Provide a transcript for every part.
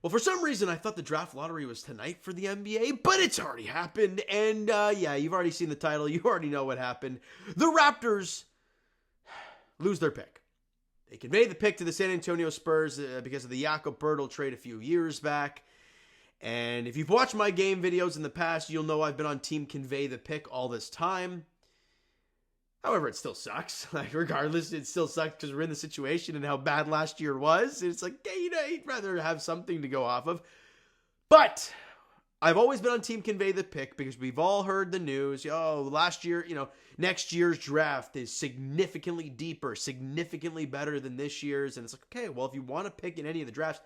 Well, for some reason, I thought the draft lottery was tonight for the NBA, but it's already happened. And yeah, you've already seen the title. You already know what happened. The Raptors lose their pick. They convey the pick to the San Antonio Spurs because of the Jakob Poeltl trade a few years back. And if you've watched my game videos in the past, you'll know I've been on team convey the pick all this time. However, it still sucks. Like, regardless, it still sucks because we're in the situation and how bad last year was. It's like, yeah, you'd rather have something to go off of. But I've always been on team convey the pick because we've all heard the news. Oh, last year, next year's draft is significantly deeper, significantly better than this year's. And it's like, okay, well, if you want to pick in any of the drafts,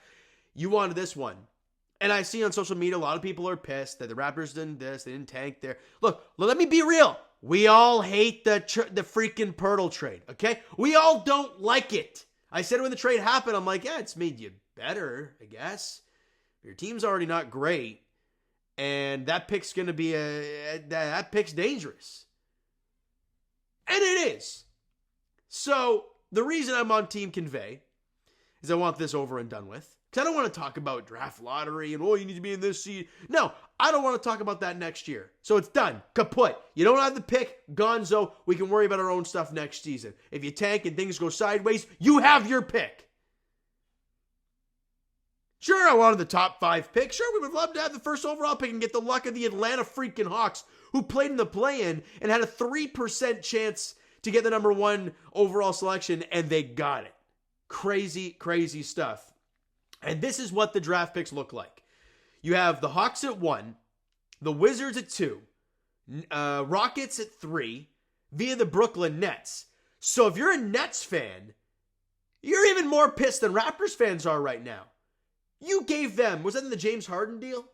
you wanted this one. And I see on social media, a lot of people are pissed that the Raptors didn't this, they didn't tank there. Look, let me be real. We all hate the freaking Poeltl trade, okay? We all don't like it. I said when the trade happened, I'm like, yeah, it's made you better, I guess. Your team's already not great, and that pick's going to be that pick's dangerous. And it is. So the reason I'm on Team Convey is I want this over and done with. Because I don't want to talk about draft lottery and, you need to be in this seed. No, I don't want to talk about that next year. So it's done. Kaput. You don't have the pick. Gonzo. We can worry about our own stuff next season. If you tank and things go sideways, you have your pick. Sure, I wanted the top 5 pick. Sure, we would love to have the first overall pick and get the luck of the Atlanta freaking Hawks, who played in the play-in and had a 3% chance to get the number 1 overall selection, and they got it. Crazy, crazy stuff. And this is what the draft picks look like. You have the Hawks at 1, the Wizards at 2, Rockets at 3, via the Brooklyn Nets. So if you're a Nets fan, you're even more pissed than Raptors fans are right now. You gave them, was that in the James Harden deal?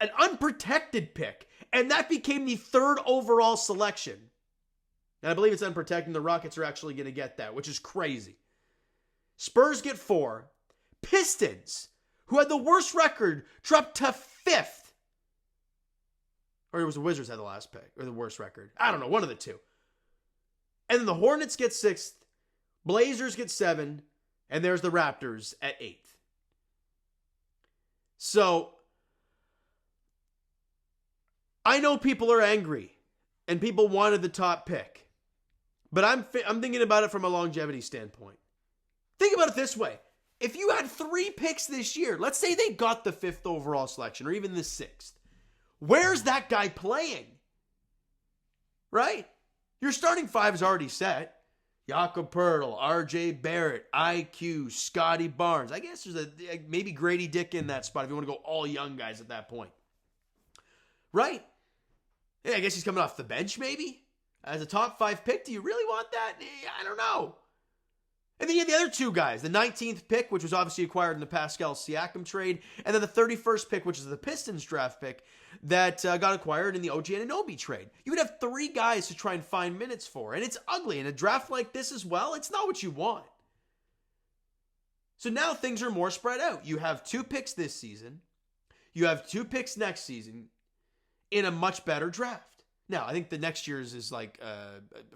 An unprotected pick. And that became the 3rd overall selection. And I believe it's unprotected. The Rockets are actually going to get that, which is crazy. Spurs get 4. Pistons, who had the worst record, dropped to 5th. Or it was the Wizards had the last pick, or the worst record. I don't know, one of the two. And then the Hornets get 6th, Blazers get 7, and there's the Raptors at 8th. So, I know people are angry, and people wanted the top pick. But I'm thinking about it from a longevity standpoint. Think about it this way. If you had 3 picks this year, let's say they got the 5th overall selection or even the 6th, where's that guy playing? Right? Your starting 5 is already set. Jakob Poeltl, RJ Barrett, IQ, Scotty Barnes. I guess there's maybe Grady Dick in that spot if you want to go all young guys at that point. Right? Yeah, I guess he's coming off the bench maybe. As a top 5 pick, do you really want that? I don't know. And then you had the other 2 guys, the 19th pick, which was obviously acquired in the Pascal Siakam trade, and then the 31st pick, which is the Pistons draft pick, that got acquired in the OG Anunoby trade. You would have 3 guys to try and find minutes for, and it's ugly. In a draft like this as well, it's not what you want. So now things are more spread out. You have 2 picks this season. You have 2 picks next season in a much better draft. Now, I think the next year's is like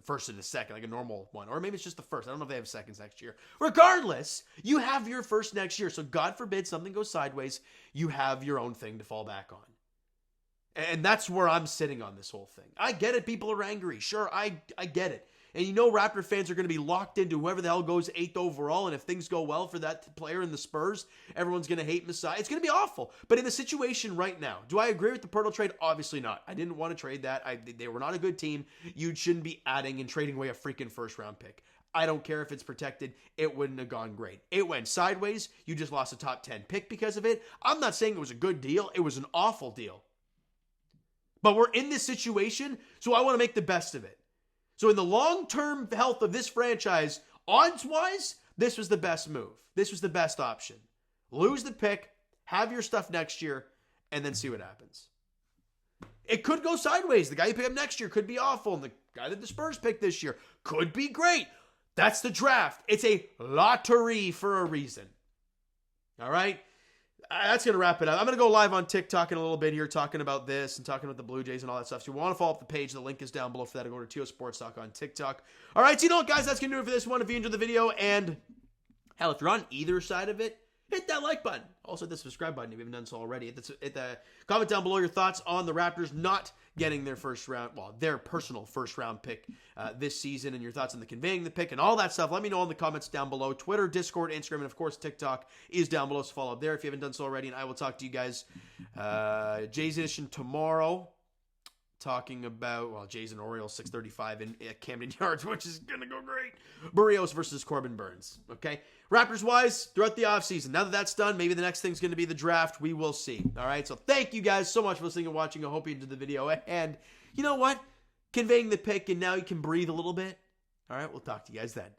first and a second, like a normal one. Or maybe it's just the first. I don't know if they have seconds next year. Regardless, you have your first next year. So God forbid something goes sideways, you have your own thing to fall back on. And that's where I'm sitting on this whole thing. I get it. People are angry. Sure, I get it. And Raptor fans are going to be locked into whoever the hell goes 8th overall. And if things go well for that player in the Spurs, everyone's going to hate Masai. It's going to be awful. But in the situation right now, do I agree with the Poeltl trade? Obviously not. I didn't want to trade that. They were not a good team. You shouldn't be adding and trading away a freaking first-round pick. I don't care if it's protected. It wouldn't have gone great. It went sideways. You just lost a top 10 pick because of it. I'm not saying it was a good deal. It was an awful deal. But we're in this situation, so I want to make the best of it. So in the long-term health of this franchise, odds-wise, this was the best move. This was the best option. Lose the pick, have your stuff next year, and then see what happens. It could go sideways. The guy you pick up next year could be awful, and the guy that the Spurs picked this year could be great. That's the draft. It's a lottery for a reason. All right? That's going to wrap it up. I'm going to go live on TikTok in a little bit here talking about this and talking about the Blue Jays and all that stuff. So if you want to follow up the page, the link is down below for that. Go to TO Sports Talk on TikTok. All right, so you know what, guys? That's going to do it for this one. If you enjoyed the video, and hell, if you're on either side of it, hit that like button. Also, the subscribe button if you haven't done so already. Hit the comment down below your thoughts on the Raptors not getting their their personal first round pick this season, and your thoughts on the conveying the pick and all that stuff. Let me know in the comments down below. Twitter, Discord, Instagram, and of course TikTok is down below, so follow up there if you haven't done so already. And I will talk to you guys Jay's edition tomorrow, talking about, Jays and Orioles 6:35 in Camden Yards, which is gonna go great. Barrios versus Corbin Burns. Okay, Raptors wise throughout the offseason. Now that that's done, maybe the next thing's gonna be the draft. We will see. All right, so thank you guys so much for listening and watching. I hope you enjoyed the video, and you know what, conveying the pick, and now you can breathe a little bit. All right, we'll talk to you guys then.